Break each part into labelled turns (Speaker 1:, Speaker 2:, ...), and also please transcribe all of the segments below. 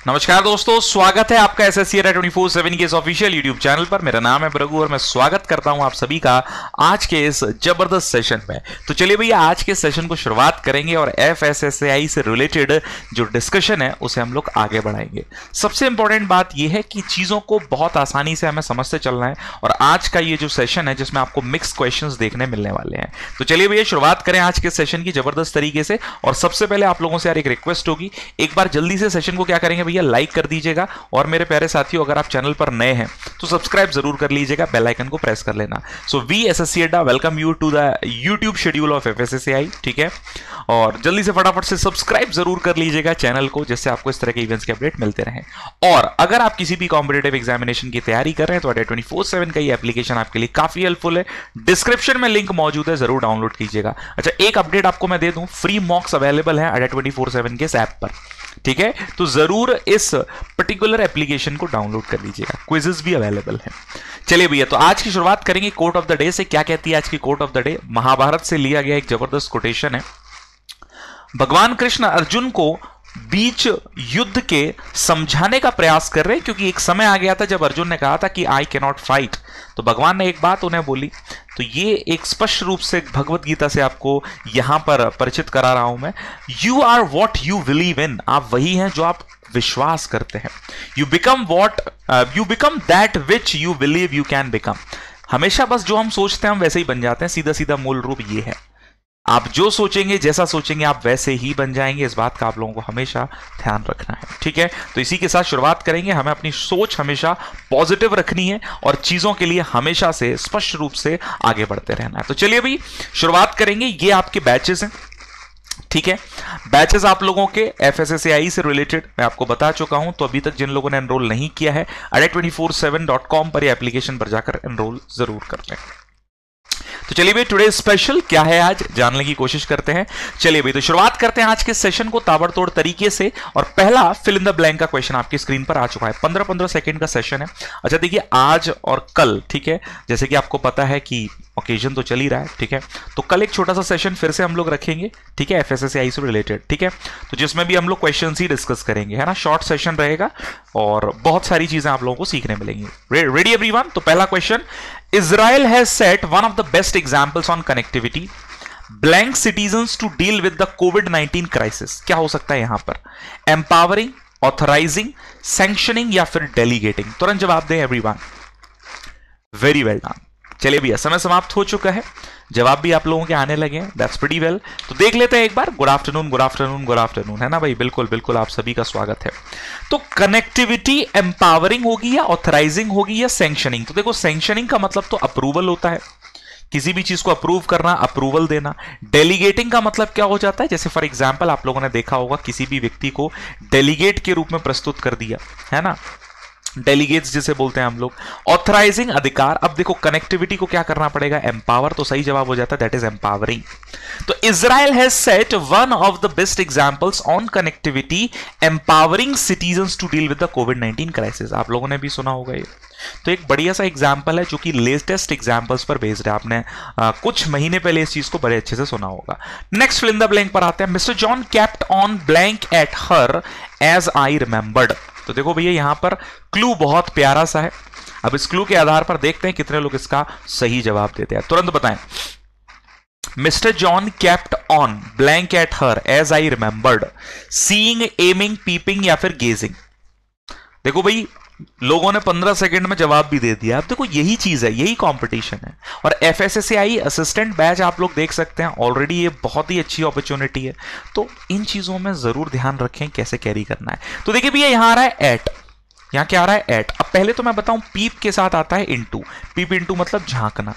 Speaker 1: नमस्कार दोस्तों, स्वागत है आपका एसएससी 24/7 के इस ऑफिशियल यूट्यूब चैनल पर। मेरा नाम है प्रभु और मैं स्वागत करता हूं आप सभी का आज के इस जबरदस्त सेशन में। तो चलिए भैया, आज के सेशन को शुरुआत करेंगे और एफएसएसएआई से रिलेटेड जो डिस्कशन है उसे हम लोग आगे बढ़ाएंगे। सबसे इंपॉर्टेंट बात यह है कि चीजों को बहुत आसानी से हमें समझते चलना है और आज का ये जो सेशन है जिसमें आपको मिक्स क्वेश्चंस देखने मिलने वाले हैं। तो चलिए भैया, शुरुआत करें आज के सेशन की जबरदस्त तरीके से। और सबसे पहले आप लोगों से यार एक रिक्वेस्ट होगी, एक बार जल्दी से सेशन को क्या करेंगे भैया, लाइक कर दीजिएगा। और मेरे प्यारे साथियों, अगर आप चैनल पर नए हैं तो सब्सक्राइब जरूर कर लीजिएगा, बेल आइकन को प्रेस कर लेना। So we SSC Adda welcome you to the YouTube schedule of FSSAI, ठीक है। और जल्दी से फटाफट से सब्सक्राइब जरूर कर लीजिएगा चैनल को, जिससे आपको इस तरह के इवेंट्स के अपडेट मिलते रहें। और अगर आप किसी भी कॉम्पिटिटिव एग्जामिनेशन की तैयारी कर रहे हैं तो अड्डा 24/7 का ये एप्लीकेशन आपके लिए काफी हेल्पफुल है। डिस्क्रिप्शन में लिंक मौजूद है, जरूर डाउनलोड कीजिएगा। अच्छा, एक अपडेट आपको मैं दे दूं, फ्री मॉक्स अवेलेबल है अड्डा 24/7 के इस ऐप पर, ठीक है। तो जरूर इस पर्टिकुलर एप्लीकेशन को डाउनलोड कर लीजिएगा, क्विजेस भी अवेलेबल है। चलिए भैया, तो आज की शुरुआत करेंगे कोट ऑफ द डे से। क्या कहती है आज की quote of the day? Mahabharata से लिया गया एक जबरदस्त कोटेशन है। भगवान कृष्ण अर्जुन को बीच युद्ध के समझाने का प्रयास कर रहे हैं, क्योंकि एक समय आ गया था जब अर्जुन ने कहा था कि आई कैन नॉट फाइट। तो भगवान ने एक बात उन्हें बोली। तो ये एक स्पष्ट रूप से भगवत गीता से आपको यहां पर परिचित करा रहा हूं मैं। You are what you believe in, आप वही हैं जो आप विश्वास करते हैं। You become that which you believe you can become. हमेशा बस जो हम सोचते हैं हम वैसे ही बन जाते हैं, सीधा सीधा मूल रूप ये है। आप जो सोचेंगे, जैसा सोचेंगे, आप वैसे ही बन जाएंगे। इस बात का आप लोगों को हमेशा ध्यान रखना है, ठीक है। तो इसी के साथ शुरुआत करेंगे। हमें अपनी सोच हमेशा पॉजिटिव रखनी है और चीजों के लिए हमेशा से स्पष्ट रूप से आगे बढ़ते रहना है। तो चलिए भाई, शुरुआत करेंगे। ये आपके बैचेस हैं, ठीक है। बैचेस आप लोगों के एफएसएसएआई से रिलेटेड मैं आपको बता चुका हूं। तो अभी तक जिन लोगों ने एनरोल नहीं किया है, adda247.com पर या एप्लीकेशन पर जाकर एनरोल जरूर कर लें। तो चलिए भाई, टुडे स्पेशल क्या है आज जानने की कोशिश करते हैं। चलिए भाई, तो शुरुआत करते हैं आज के सेशन को ताबड़तोड़ तरीके से। और पहला फिल इन द ब्लैंक का क्वेश्चन आपकी स्क्रीन पर आ चुका है। 15-15 सेकंड का सेशन है। अच्छा देखिए, आज और कल, ठीक है, जैसे कि आपको पता है कि ओकेजन तो चल ही रहा है, ठीक है। तो कल एक छोटा सा सेशन फिर से हम लोग रखेंगे, ठीक है, एफएसएसएआई से रिलेटेड, ठीक है। तो जिसमें भी हम लोग क्वेश्चंस ही डिस्कस करेंगे, है ना। शॉर्ट सेशन रहेगा और बहुत सारी चीजें आप लोगों को सीखने मिलेंगी। Ready everyone? तो पहला question, Israel has set one of the best examples on connectivity blank citizens to deal with the COVID-19 crisis। क्या हो सकता है यहां पर? Empowering, authorizing, sanctioning या फिर delegating? तुरंत जवाब दें एवरीवन। Very well done. चलिए भैया, समय समाप्त हो चुका है, जवाब भी आप लोगों के आने लगे हैं। That's pretty well. तो देख लेते हैं एक बार। Good afternoon, good afternoon, good afternoon, है ना भाई। बिल्कुल बिल्कुल, आप सभी का स्वागत है। तो कनेक्टिविटी एम्पावरिंग होगी या ऑथराइजिंग होगी या सैंक्शनिंग? तो देखो, सैंक्शनिंग का मतलब तो अप्रूवल होता है, किसी भी चीज को अप्रूव करना, अप्रूवल देना। डेलीगेटिंग का मतलब क्या हो जाता है? जैसे फॉर एग्जाम्पल आप लोगों ने देखा होगा, किसी भी व्यक्ति को डेलीगेट के रूप में प्रस्तुत कर दिया, है ना, डेलीगेट्स जिसे बोलते हैं हम लोग। ऑथराइजिंग अधिकार। अब देखो, कनेक्टिविटी को क्या करना पड़ेगा? एम्पावर। तो सही जवाब हो जाता है दैट इज एम्पावरिंग। तो Israel has set one of the best examples on connectivity empowering citizens to deal with the कोविड-19 क्राइसिस। आप लोगों ने भी सुना होगा ये। तो एक बढ़िया सा एग्जाम्पल है जो कि लेटेस्ट एग्जाम्पल्स पर बेस्ड है। आपने कुछ महीने पहले इस चीज को बड़े अच्छे से सुना होगा। Next fill in the blank पर आते हैं। Mister John kept on blank at her age I remembered. तो देखो भैया, यहां पर क्लू बहुत प्यारा सा है। अब इस क्लू के आधार पर देखते हैं कितने लोग इसका सही जवाब देते हैं। तुरंत बताएं। Mister John kept on blank at her age I remembered, seeing, aiming, peeping या फिर गेजिंग। देखो भाई, लोगों ने 15 सेकंड में जवाब भी दे दिया। अब देखो, यही चीज है, यही कंपटीशन है। और एफएसएसएआई असिस्टेंट बैच आप लोग देख सकते हैं ऑलरेडी, ये बहुत ही अच्छी अपॉर्चुनिटी है। तो इन चीजों में जरूर ध्यान रखें कैसे कैरी करना है। तो देखिए भैया, यहां आ रहा है एट, यहां क्या आ रहा है? एट। अब पहले तो मैं बताऊं, पीप के साथ आता है इनटू। पीप इनटू मतलब झांकना,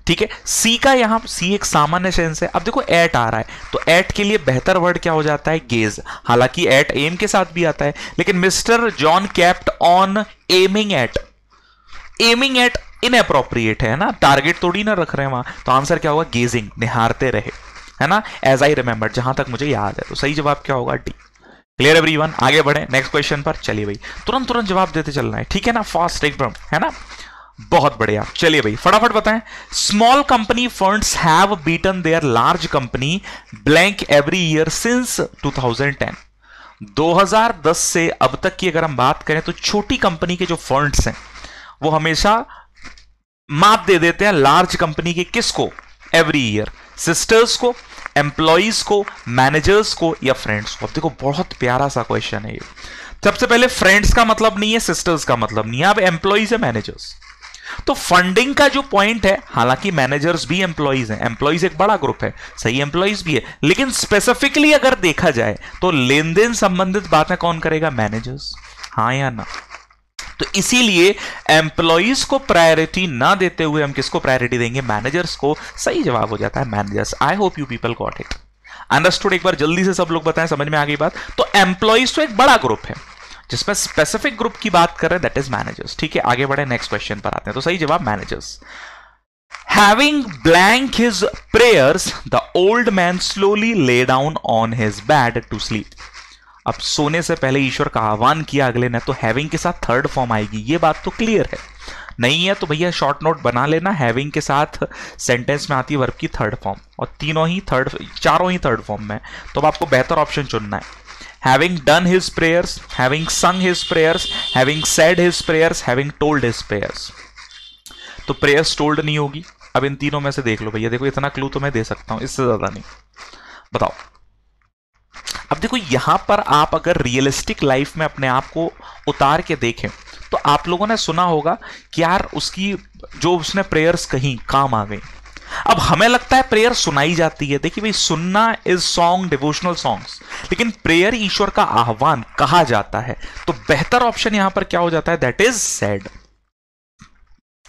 Speaker 1: ठीक है। सी का यहां सी एक सामान्य सेंस है। अब देखो, एट आ रहा है, तो एट के लिए बेहतर वर्ड क्या हो जाता है? गेज। हालांकि एट एम के साथ भी आता है, लेकिन mister John kept on aiming at, aiming at inappropriate है ना, टारगेट थोड़ी ना रख रहे हैं वहां। तो आंसर क्या होगा? गेजिंग, निहारते रहे, है ना। एज आई रिमेंबर, जहां तक मुझे याद है। तो सही जवाब क्या होगा? डी। Clear everyone? आगे बढ़े नेक्स्ट क्वेश्चन पर। चलिए भाई, तुरंत तुरंत जवाब देते चलना है, ठीक है ना, फास्ट एकदम, है ना। बहुत बढ़िया। चलिए भाई, फटाफट बताएं। Small company funds have beaten their large company blank every year since 2010। 2010 से अब तक की अगर हम बात करें तो छोटी कंपनी के जो फंड्स हैं वो हमेशा मात दे देते हैं लार्ज कंपनी के किसको? एवरी ईयर, सिस्टर्स को, एम्प्लॉइज को, मैनेजर्स को या फ्रेंड्स को। अब देखो बहुत प्यारा सा क्वेश्चन है ये। सबसे पहले फ्रेंड्स का मतलब नहीं है, सिस्टर्स का मतलब नहीं है, अब एम्प्लॉइज है, मैनेजर्स। तो फंडिंग का जो पॉइंट है, हालांकि मैनेजर्स भी एम्प्लॉइज हैं, एम्प्लॉइज एक बड़ा ग्रुप है, सही, एम्प्लॉइज भी है, लेकिन स्पेसिफिकली अगर देखा जाए तो लेन देन संबंधित बातें कौन करेगा? मैनेजर्स। हाँ या ना? तो इसीलिए एम्प्लॉइज को प्रायोरिटी ना देते हुए हम किसको प्रायोरिटी देंगे? मैनेजर्स को। सही जवाब हो जाता है managers. I hope you people got it, understood. एक बार जल्दी से सब लोग बताएं, समझ में आ गई बात? तो एम्प्लॉइज तो एक बड़ा ग्रुप है, जिसमें स्पेसिफिक ग्रुप की बात कर रहे हैं, दैट इज मैनेजर्स। ठीक है, आगे बढ़े, नेक्स्ट क्वेश्चन पर आते हैं। तो सही जवाब managers. Having blank his prayers, the old man slowly lay down on his bed to sleep. अब सोने से पहले ईश्वर का आह्वान किया अगले ने, तो हैविंग के साथ थर्ड फॉर्म आएगी, ये बात तो क्लियर है। नहीं है तो भैया शॉर्ट नोट बना लेना, हैविंग के साथ सेंटेंस में आती है वर्ब की थर्ड फॉर्म, और चारों ही थर्ड फॉर्म में। तो अब आपको बेहतर ऑप्शन चुनना है। Having done his prayers, having sung his prayers, having said his prayers, having told his prayers. तो prayers told नहीं होगी। अब इन तीनों में से देख लो भैया, देखो इतना क्लू तो मैं दे सकता हूं, इससे ज्यादा नहीं। बताओ। अब देखो यहां पर आप अगर रियलिस्टिक लाइफ में अपने आप को उतार के देखें तो आप लोगों ने सुना होगा कि यार उसकी जो उसने प्रेयर्स कहीं काम आ गई। अब हमें लगता है प्रेयर सुनाई जाती है। देखिए भाई, सुनना इज सॉन्ग, डिवोशनल सॉन्ग्स, लेकिन प्रेयर ईश्वर का आह्वान कहा जाता है। तो बेहतर ऑप्शन यहां पर क्या हो जाता है? That is said.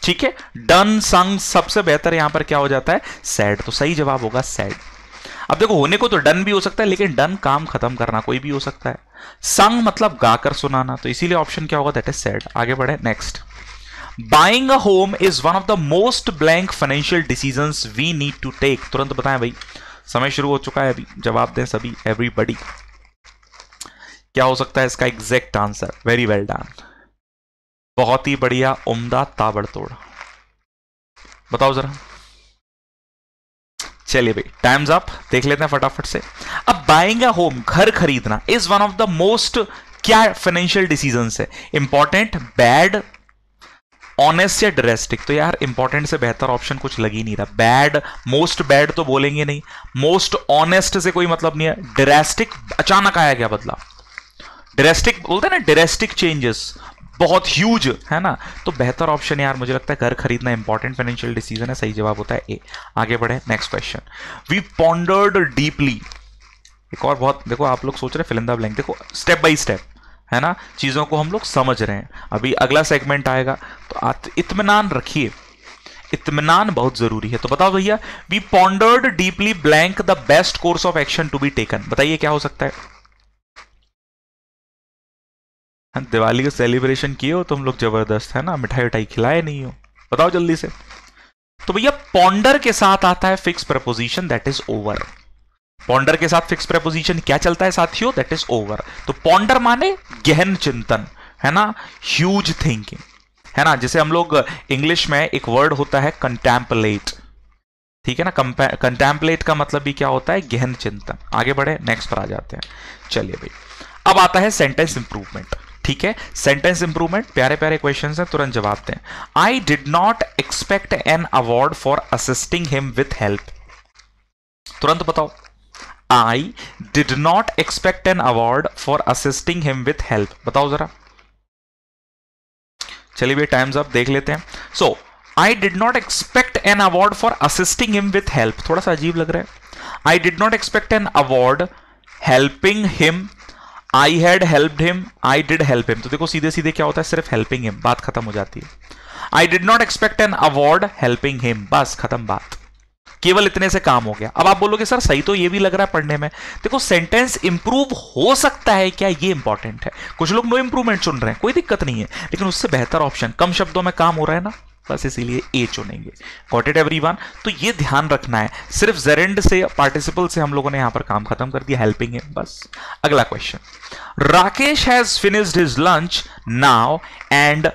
Speaker 1: ठीक है, डन, संग, सबसे बेहतर यहां पर क्या हो जाता है? सेड। तो सही जवाब होगा सेड। अब देखो होने को तो डन भी हो सकता है, लेकिन डन काम खत्म करना कोई भी हो सकता है। संग मतलब गाकर सुनाना, तो इसीलिए ऑप्शन क्या होगा? That is said. आगे बढ़े, next. Buying a home is one of the most blank financial decisions we need to take. तुरंत बताएं भाई, समय शुरू हो चुका है, अभी जवाब दें सभी, एवरीबॉडी। क्या हो सकता है इसका exact answer? Very well done, बहुत ही बढ़िया, उम्दा, ताबड़तोड़। बताओ जरा। चलिए भाई, टाइम्स अप, देख लेते हैं फटाफट से। अब बाइंग अ होम, घर खरीदना, is one of the most क्या फाइनेंशियल डिसीजंस है? इंपॉर्टेंट, बैड, ऑनेस्ट या ड्रेस्टिक? तो यार इंपॉर्टेंट से बेहतर ऑप्शन कुछ लग ही नहीं रहा। बैड, मोस्ट बैड तो बोलेंगे नहीं, मोस्ट ऑनेस्ट से कोई मतलब नहीं है, ड्रेस्टिक अचानक आया क्या बदला? ड्रेस्टिक बोलते हैं ना, ड्रेस्टिक चेंजेस, बहुत ह्यूज है ना। तो बेहतर ऑप्शन यार मुझे लगता है घर खरीदना इंपॉर्टेंट फाइनेंशियल डिसीजन है। सही जवाब होता है ए। आगे बढ़े, next question. We pondered deeply, एक और बहुत, देखो आप लोग सोच रहे फिल इन द ब्लैंक, देखो स्टेप बाय स्टेप है ना, चीजों को हम लोग समझ रहे हैं। अभी अगला सेगमेंट आएगा, तो इत्मीनान रखिए, इत्मीनान बहुत जरूरी है। तो बताओ भैया, we pondered deeply blank the best course of action to be taken. बताइए क्या हो सकता है? दिवाली का सेलिब्रेशन किए हो तुम लोग जबरदस्त, है ना, मिठाई उठाई खिलाए नहीं हो? बताओ जल्दी से। तो भैया पॉन्डर के साथ आता है fix preposition, that is over. Ponder के साथ फिक्स प्रपोजिशन क्या चलता है साथियों? That is over. तो पॉन्डर माने गहन चिंतन, है ना, ह्यूज थिंकिंग, है ना। जैसे हम लोग इंग्लिश में एक वर्ड होता है कंटेम्पलेट, ठीक है ना। कंटेम्पलेट का मतलब भी क्या होता है? गहन चिंतन। आगे बढ़े, नेक्स्ट पर आ जाते हैं। चलिए भाई, अब आता है सेंटेंस इंप्रूवमेंट। ठीक है, सेंटेंस इंप्रूवमेंट, प्यारे प्यारे क्वेश्चन हैं, तुरंत जवाब दें। I did not expect an award for assisting him with help. तुरंत बताओ। I did not expect an award for assisting him with help. बताओ जरा। चलिए भाई, टाइम्स अप, देख लेते हैं। So, I did not expect an award for assisting him with help. थोड़ा सा अजीब लग रहा है। I did not expect an award helping him. I had helped him. I did help him. तो देखो सीधे सीधे क्या होता है? सिर्फ helping him, बात खत्म हो जाती है। I did not expect an award helping him. बस खत्म बात, केवल इतने से काम हो गया। अब आप बोलोगे सर सही तो ये भी लग रहा है पढ़ने में। देखो सेंटेंस इंप्रूव हो सकता है क्या, ये इंपॉर्टेंट है। कुछ लोग नो इंप्रूवमेंट चुन रहे हैं, कोई दिक्कत नहीं है, लेकिन उससे बेहतर ऑप्शन, कम शब्दों में काम हो रहा है ना, बस इसीलिए ए चुनेंगे। Got it everyone? तो ये ध्यान रखना है, सिर्फ जेरेंड से, पार्टिसिपल से हम लोगों ने यहां पर काम खत्म कर दिया, हेल्पिंग है बस। अगला question, Rakesh has finished his lunch now and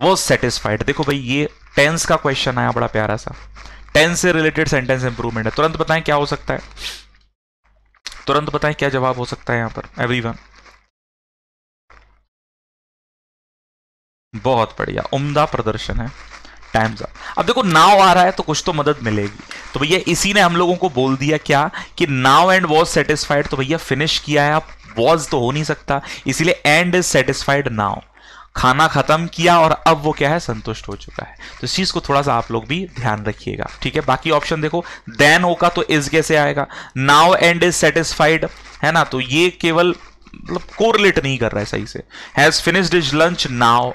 Speaker 1: was satisfied. देखो भाई, ये टेंस का क्वेश्चन आया, बड़ा प्यारा सा, टेंस से रिलेटेड सेंटेंस इंप्रूवमेंट है। तुरंत बताएं क्या हो सकता है? तुरंत बताएं क्या जवाब हो सकता है यहां पर एवरीवन। बहुत बढ़िया, उम्दा प्रदर्शन है। Times up. अब देखो नाउ आ रहा है तो कुछ तो मदद मिलेगी, तो भैया इसी ने हम लोगों को बोल दिया क्या कि नाउ एंड वॉज सेटिस्फाइड, तो भैया फिनिश किया है, अब वॉज तो हो नहीं सकता, इसीलिए एंड इज सेटिस्फाइड नाउ, खाना खत्म किया और अब वो क्या है, संतुष्ट हो चुका है। तो इस चीज को थोड़ा सा आप लोग भी ध्यान रखिएगा, ठीक है। बाकी ऑप्शन देखो, देन होगा तो इज कैसे आएगा, नाउ एंड इज सेटिस्फाइड है ना, तो ये केवल मतलब कोरिलेट नहीं कर रहा है सही से। Has finished his lunch now,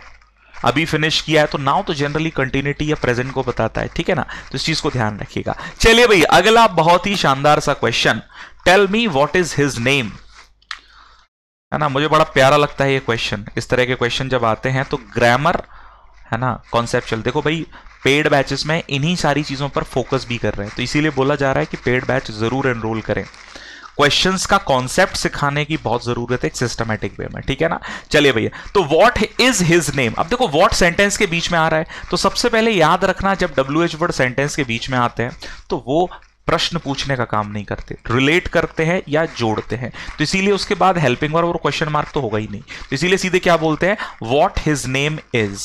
Speaker 1: अभी फिनिश किया है, तो नाउ तो जनरली कंटिन्यूटी या प्रेजेंट को बताता है, ठीक है ना, तो इस चीज को ध्यान रखिएगा। चलिए भाई अगला बहुत ही शानदार सा question, tell me what is his name, है ना। मुझे बड़ा प्यारा लगता है ये क्वेश्चन, इस तरह के क्वेश्चन जब आते हैं तो ग्रामर है ना, कॉन्सेप्चुअल। देखो भाई पेड बैचेस में इन्हीं सारी चीजों पर फोकस भी कर रहे हैं, तो इसीलिए बोला जा रहा है कि पेड बैच जरूर एनरोल करें। क्वेश्चंस का कॉन्सेप्ट सिखाने की बहुत जरूरत है एक सिस्टमैटिक वे में, ठीक है ना। चलिए भैया, तो व्हाट इज हिज नेम, अब देखो व्हाट सेंटेंस के बीच में आ रहा है, तो सबसे पहले याद रखना जब WH वर्ड सेंटेंस के बीच में आते हैं तो वो प्रश्न पूछने का काम नहीं करते, रिलेट करते हैं या जोड़ते हैं, तो इसीलिए उसके बाद हेल्पिंग वर्ब और क्वेश्चन मार्क तो होगा ही नहीं, तो इसीलिए सीधे क्या बोलते हैं, व्हाट हिज नेम इज,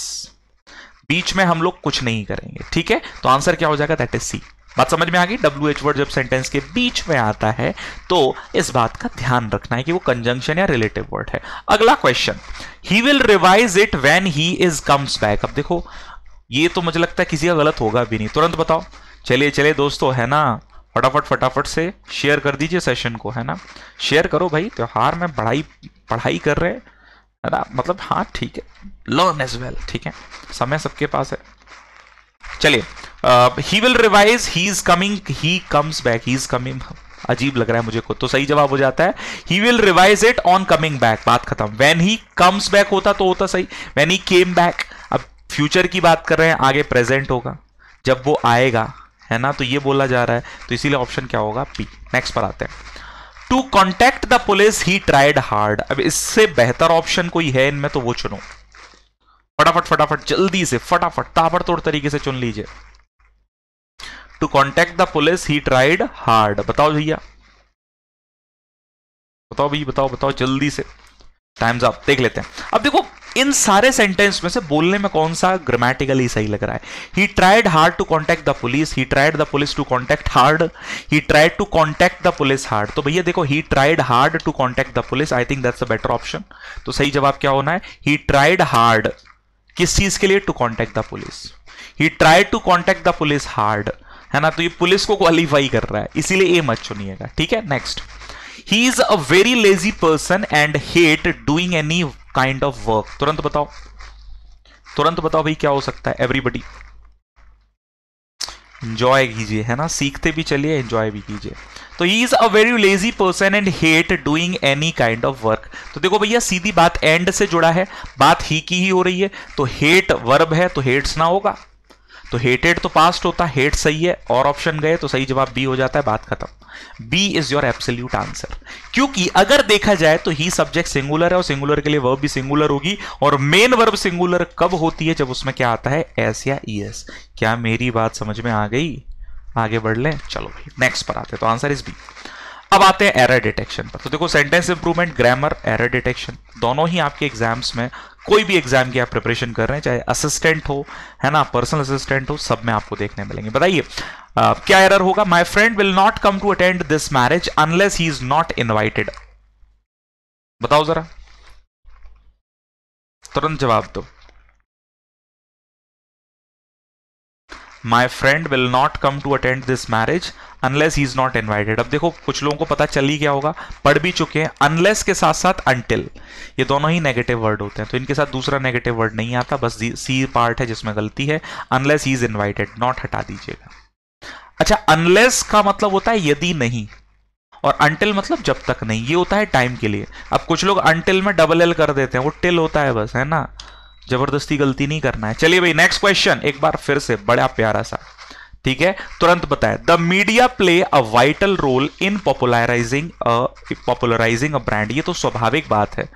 Speaker 1: बीच में हम लोग कुछ नहीं करेंगे, ठीक है। तो आंसर क्या हो जाएगा, दैट इज सी। बात समझ में आ गई। WH वर्ड जब सेंटेंस के बीच में आता है तो इस बात का ध्यान रखना है कि वो कंजंक्शन या रिलेटिव वर्ड है। अगला question, he will revise it when he is comes back. अब देखो ये तो मुझे लगता है किसी का गलत होगा भी नहीं, तुरंत बताओ। चलिए चलिए दोस्तों, है ना, फटाफट से शेयर कर दीजिए सेशन को, है ना, शेयर करो भाई, त्योहार में पढ़ाई कर रहे है ना, मतलब हाँ ठीक है, लर्न एज वेल, ठीक है, समय सबके पास है। चलिए, he will revise, he is coming, he comes back, he is coming, अजीब लग रहा है मुझे को, तो सही जवाब हो जाता है he will revise it on coming back, बात खत्म। व्हेन ही कम्स बैक होता तो होता सही, व्हेन ही केम बैक, अब फ्यूचर की बात कर रहे हैं, आगे प्रेजेंट होगा, जब वो आएगा, है ना, तो ये बोला जा रहा है, तो इसीलिए ऑप्शन क्या होगा, पी। नेक्स्ट पर आते हैं, to contact the police he tried hard. अब इससे बेहतर ऑप्शन कोई है इनमें तो वो चुनो, फटाफट जल्दी से, फटाफट ताबड़तोड़ तरीके से चुन लीजिए। To contact the police he tried hard, बताओ भैया, बताओ जल्दी से, टाइम्स अप। देख लेते हैं, अब देखो इन सारे सेंटेंस में से बोलने में कौन सा ग्रामेटिकली सही लग रहा है। He tried hard to contact the police, he tried the police to contact hard, he tried to contact the police hard. तो भैया देखो, he tried hard to contact the police, I think that's a better option. तो सही जवाब क्या होना है, he tried hard, किस चीज के लिए, to contact the police. He tried to contact the police hard, है ना, तो ये पुलिस को क्वालिफाई कर रहा है, इसीलिए ये मत चुनिएगा, ठीक है। Next, he is a very lazy person and hate doing any kind of work. तुरंत बताओ भाई क्या हो सकता है, एवरीबडी एंजॉय कीजिए, है ना, सीखते भी चलिए, एंजॉय भी कीजिए। तो he is a very lazy person and hate doing any kind of work. तो देखो भैया सीधी बात एंड से जुड़ा है, बात ही की ही हो रही है, तो हेट वर्ब है तो हेट्स ना होगा, तो हेटेड तो पास्ट होता, हेट सही है, और ऑप्शन गए तो सही जवाब बी हो जाता है, बात खत्म। B is your absolute answer, क्योंकि अगर देखा जाए तो ही सब्जेक्ट सिंगुलर है और सिंगुलर के लिए वर्ब भी सिंगुलर होगी, और मेन वर्ब सिंगुलर कब होती है, जब उसमें क्या आता है, एस या ईएस। क्या मेरी बात समझ में आ गई, आगे बढ़ लें, चलो भाई नेक्स्ट पर आते हैं, तो आंसर इज बी। अब आते हैं एरर डिटेक्शन पर। तो देखो sentence improvement, grammar, error detection, दोनों ही आपके एग्जाम्स में, कोई भी एग्जाम की आप प्रिपरेशन कर रहे हैं, चाहे असिस्टेंट हो, है ना, पर्सनल असिस्टेंट हो, सब में आपको देखने मिलेंगे। बताइए क्या एरर होगा, my friend will not come to attend this marriage unless he is not invited. बताओ जरा, तुरंत जवाब दो। My friend will not come to attend this marriage unless he is not invited. अब देखो कुछ लोगों को पता चल ही गया होगा, पढ़ भी चुके हैं, अनलेस के साथ साथ अनटिल, ये दोनों ही नेगेटिव वर्ड होते हैं, तो इनके साथ दूसरा नेगेटिव वर्ड नहीं आता, बस सी पार्ट है जिसमें गलती है, unless he is invited, not हटा दीजिएगा। अच्छा, अनलेस का मतलब होता है यदि नहीं, और अनटिल मतलब जब तक नहीं, ये होता है टाइम के लिए। अब कुछ लोग अनटिल में डबल एल कर देते हैं, वो टिल होता है बस, है ना, जबरदस्ती गलती नहीं करना है। चलिए भाई नेक्स्ट क्वेश्चन, एक बार फिर से बड़ा प्यारा सा, ठीक है, तुरंत बताए। The media play a vital role in popularising a brand. ये तो स्वाभाविक बात है,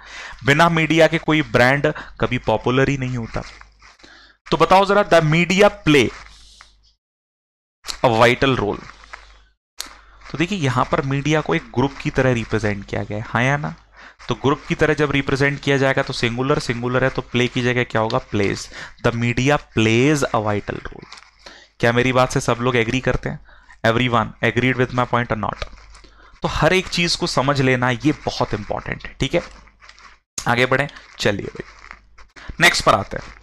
Speaker 1: बिना मीडिया के कोई ब्रांड कभी पॉपुलर ही नहीं होता। तो बताओ जरा, the media play a vital role, तो देखिए यहां पर मीडिया को एक ग्रुप की तरह रिप्रेजेंट किया गया है, हाँ या ना? तो ग्रुप की तरह जब रिप्रेजेंट किया जाएगा तो सिंगुलर सिंगुलर है तो प्ले की जगह क्या होगा? Plays. The media plays a vital role. क्या मेरी बात से सब लोग एग्री करते हैं? Everyone agreed with my point और नॉट? तो हर एक चीज को समझ लेना ये बहुत इंपॉर्टेंट है, ठीक है? आगे बढ़े, चलिए भाई नेक्स्ट पर आते हैं।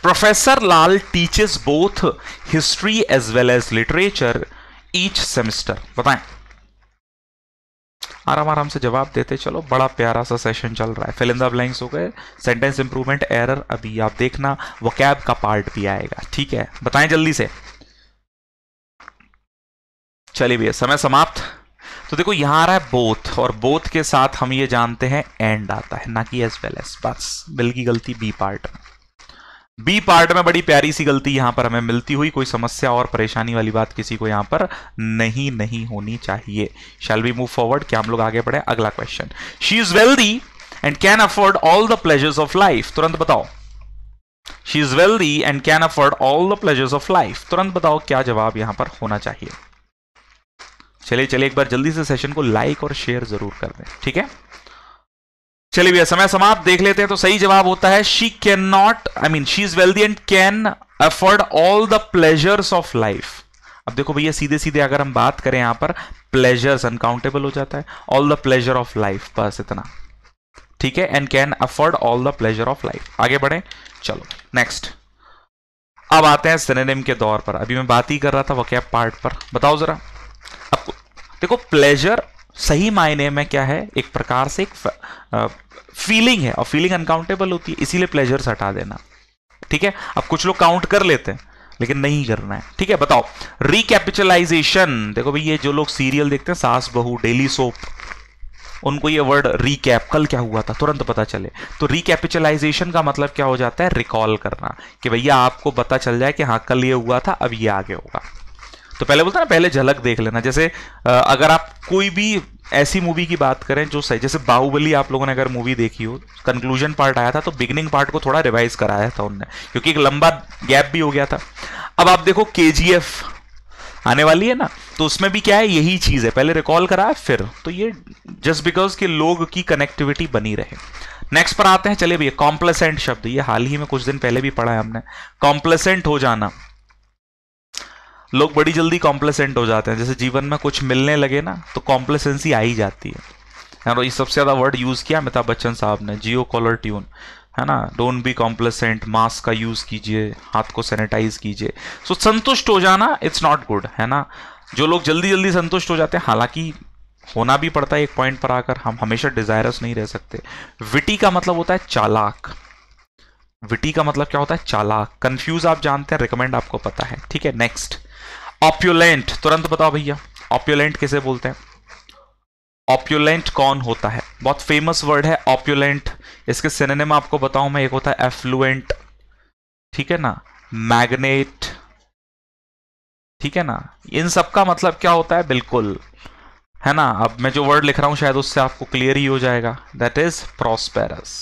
Speaker 1: Professor Lal teaches both history as well as literature each semester. बताएं, आराम आराम से जवाब देते चलो, बड़ा प्यारा सा सेशन चल रहा है। फिल इन द ब्लैंक्स हो गए, सेंटेंस इंप्रूवमेंट, एरर अभी आप देखना, वोकैब का पार्ट भी आएगा, ठीक है? बताएं जल्दी से। चलिए भैया समय समाप्त। तो देखो यहां आ रहा है बोथ, और बोथ के साथ हम ये जानते हैं एंड आता है, ना कि एज वेल एज। बस बिल की गलती बी पार्ट में। बी पार्ट में बड़ी प्यारी सी गलती यहां पर हमें मिलती हुई, कोई समस्या और परेशानी वाली बात किसी को यहां पर नहीं होनी चाहिए। Shall we move forward? क्या हम लोग आगे बढ़े? अगला question. She is wealthy and can afford all the pleasures of life. तुरंत बताओ। She is wealthy and can afford all the pleasures of life. तुरंत बताओ क्या जवाब यहां पर होना चाहिए। चलिए चलिए एक बार जल्दी से सेशन को लाइक और शेयर जरूर कर दें, ठीक है? चलिए भैया समय समाप्त। देख लेते हैं। तो सही जवाब होता है she can not, I mean she is wealthy and can afford all the pleasures of life. अब देखो भैया सीधे सीधे अगर हम बात करें यहां पर, प्लेजर्स अनकाउंटेबल हो जाता है, all the pleasure of life, बस इतना, ठीक है? And can afford all the pleasure of life. आगे बढ़े, चलो नेक्स्ट। अब आते हैं सिनोनिम के दौर पर। अभी मैं बात ही कर रहा था वोकैब पार्ट पर। बताओ जरा आपको। देखो प्लेजर सही मायने में क्या है? एक प्रकार से एक फीलिंग है, और फीलिंग अनकाउंटेबल होती है, इसीलिए प्लेजर्स हटा देना, ठीक है? अब कुछ लोग काउंट कर लेते हैं लेकिन नहीं करना है, ठीक है? बताओ रिकैपिचुलाइजेशन। देखो भाई ये जो लोग सीरियल देखते हैं, सास बहू, डेली सोप, उनको ये वर्ड रिकैप, कल क्या हुआ था तुरंत पता चले। तो रिकैपिचुलाइजेशन का मतलब क्या हो जाता है? रिकॉल करना, कि भैया आपको पता चल जाए कि हाँ कल ये हुआ था, अब ये आगे होगा। तो पहले बोलते हैं ना, पहले झलक देख लेना। जैसे अगर आप कोई भी ऐसी मूवी की बात करें जो सही, जैसे बाहुबली आप लोगों ने अगर मूवी देखी हो, कंक्लूजन पार्ट आया था तो बिगिनिंग पार्ट को थोड़ा रिवाइज कराया था उनने, क्योंकि एक लंबा गैप भी हो गया था। अब आप देखो केजीएफ आने वाली है ना, तो उसमें भी क्या है? यही चीज है, पहले रिकॉल कराया फिर। तो ये जस्ट बिकॉज के लोग की कनेक्टिविटी बनी रहे। नेक्स्ट पर आते हैं। चलिए भैया कॉम्प्लेसेंट शब्द, ये हाल ही में कुछ दिन पहले भी पढ़ा है हमने। कॉम्प्लेसेंट हो जाना, लोग बड़ी जल्दी कॉम्प्लेसेंट हो जाते हैं। जैसे जीवन में कुछ मिलने लगे ना तो कॉम्प्लेसेंसी आ ही जाती है। और ये सबसे ज्यादा वर्ड यूज किया अमिताभ बच्चन साहब ने, जियो कॉलर ट्यून, है ना? डोंट बी कॉम्प्लेसेंट, मास्क का यूज कीजिए, हाथ को सैनिटाइज कीजिए। सो संतुष्ट हो जाना इट्स नॉट गुड, है ना? जो लोग जल्दी जल्दी संतुष्ट हो जाते हैं, हालांकि होना भी पड़ता है एक पॉइंट पर आकर, हम हमेशा डिजायरस नहीं रह सकते। विटी का मतलब होता है चालाक। विटी का मतलब क्या होता है? चालाक। कंफ्यूज आप जानते हैं, रिकमेंड आपको पता है, ठीक है? नेक्स्ट ऑप्युलेंट। तुरंत बताओ भैया ऑप्युलेंट किसे बोलते हैं? ऑप्युलेंट कौन होता है? बहुत फेमस वर्ड है ऑप्युलेंट। इसके सिनोनिम आपको बताऊं मैं, एक होता है एफ्लुएंट, ठीक है ना? मैग्नेट, ठीक है ना? इन सब का मतलब क्या होता है? बिल्कुल, है ना? अब मैं जो वर्ड लिख रहा हूं शायद उससे आपको क्लियर ही हो जाएगा। That is prosperous.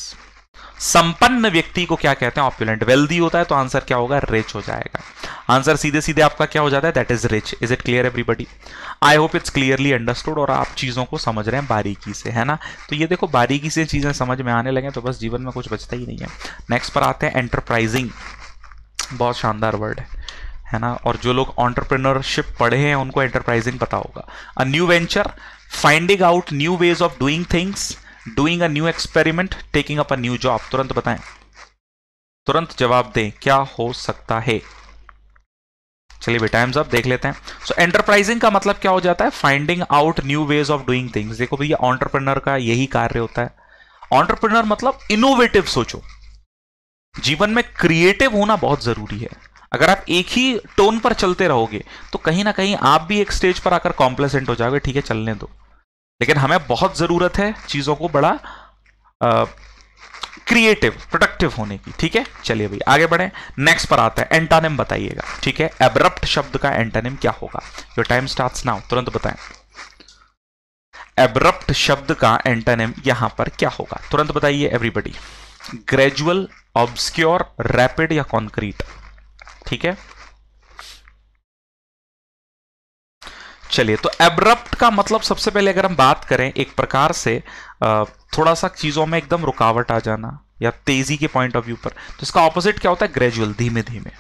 Speaker 1: संपन्न व्यक्ति को क्या कहते हैं? ऑप्युलेंट। वेल्दी होता है तो आंसर क्या होगा? रिच हो जाएगा। आंसर सीधे सीधे आपका क्या हो जाता है? That is rich. Is it clear everybody? I hope it's clearly understood, और आप चीजों को समझ रहे हैं बारीकी से, है ना? तो ये देखो बारीकी से चीजें समझ में आने लगे तो बस जीवन में कुछ बचता ही नहीं है। नेक्स्ट पर आते हैं एंटरप्राइजिंग। बहुत शानदार वर्ड है ना? और जो लोग एंटरप्रेन्योरशिप पढ़े हैं उनको एंटरप्राइजिंग पता होगा। A new venture, finding out new ways of doing things, doing a new experiment, taking up a new job. तुरंत बताएं, तुरंत जवाब दें, क्या हो सकता है? चलिए बेटा टाइम्स अप, देख लेते हैं। सो एंटरप्राइजिंग का मतलब क्या हो जाता है? Finding out new ways of doing things. देखो भैया एंटरप्रेन्योर का यही कार्य होता है। एंटरप्रेन्योर मतलब इनोवेटिव सोचो। जीवन में क्रिएटिव होना बहुत जरूरी है। अगर आप एक ही टोन पर चलते रहोगे तो कहीं ना कहीं आप भी एक स्टेज पर आकर कॉम्प्लेसेंट हो जाओगे। ठीक है चलने दो, लेकिन हमें बहुत जरूरत है चीजों को बड़ा क्रिएटिव प्रोडक्टिव होने की। ठीक है चलिए भाई आगे बढ़े। नेक्स्ट पर आता है एंटोनिम बताइएगा। ठीक है एब्रप्ट शब्द का एंटोनिम क्या होगा? योर टाइम स्टार्ट्स नाउ, तुरंत बताएं। एब्रप्ट शब्द का एंटोनिम यहां पर क्या होगा? तुरंत बताइए एवरीबॉडी। ग्रेजुअल, ऑब्सक्योर, रैपिड या कॉन्क्रीट? ठीक है चलिए, तो एब्रप्ट का मतलब सबसे पहले अगर हम बात करें एक प्रकार से थोड़ा सा चीजों में एकदम रुकावट आ जाना या तेजी के पॉइंट ऑफ व्यू पर, तो इसका ऑपोजिट क्या होता है? ग्रेजुअल, धीमे धीमे,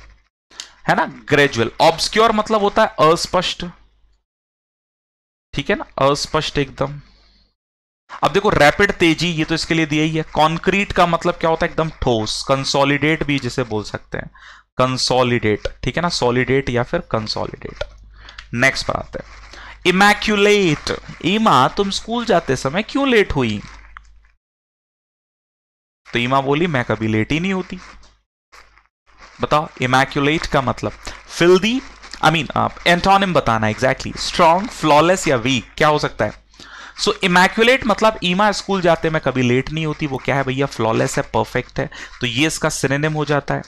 Speaker 1: है ना, ग्रेजुअल। ऑब्सक्योर मतलब होता है अस्पष्ट, ठीक है ना, अस्पष्ट एकदम। अब देखो रैपिड, तेजी, ये तो इसके लिए दिया ही है। कॉन्क्रीट का मतलब क्या होता है? एकदम ठोस। कंसोलिडेट भी जिसे बोल सकते हैं, कंसोलिडेट, ठीक है ना, सॉलिडेट या फिर कंसोलिडेट। नेक्स्ट पर आते हैं इमैक्युलेट। ईमा, तुम स्कूल जाते समय क्यों लेट हुई? तो ईमा बोली, मैं कभी लेट ही नहीं होती। बताओ, इमैक्युलेट का मतलब फिल्दी, एंटोनिम बताना एग्जैक्टली। स्ट्रॉन्ग, फ्लॉलेस या वीक, क्या हो सकता है? सो इमैक्युलेट मतलब ईमा स्कूल जाते में कभी लेट नहीं होती, वो क्या है भैया? फ्लॉलेस है, परफेक्ट है, तो ये इसका सिनोनिम हो जाता है।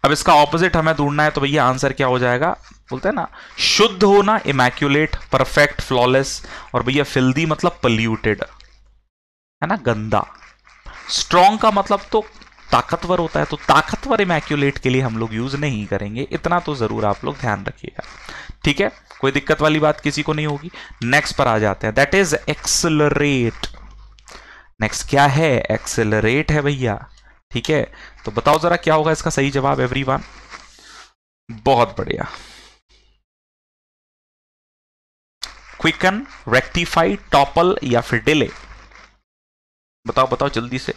Speaker 1: अब इसका ऑपोजिट हमें ढूंढना है, तो भैया आंसर क्या हो जाएगा? बोलते हैं ना, शुद्ध होना, इमैक्युलेट, परफेक्ट, फ्लॉलेस, और भैया फिल्दी मतलब पल्यूटेड, है ना, गंदा। स्ट्रॉन्ग का मतलब तो ताकतवर होता है, तो ताकतवर इमैक्युलेट के लिए हम लोग यूज नहीं करेंगे, इतना तो जरूर आप लोग ध्यान रखिएगा, ठीक है? कोई दिक्कत वाली बात किसी को नहीं होगी। नेक्स्ट पर आ जाते हैं, दैट इज एक्सेलरेट। नेक्स्ट क्या है? एक्सेलरेट है भैया, ठीक है? तो बताओ जरा क्या होगा इसका सही जवाब एवरीवन? बहुत बढ़िया। क्विकन, रेक्टिफाई, टॉपल या फिर डिले? बताओ बताओ जल्दी से।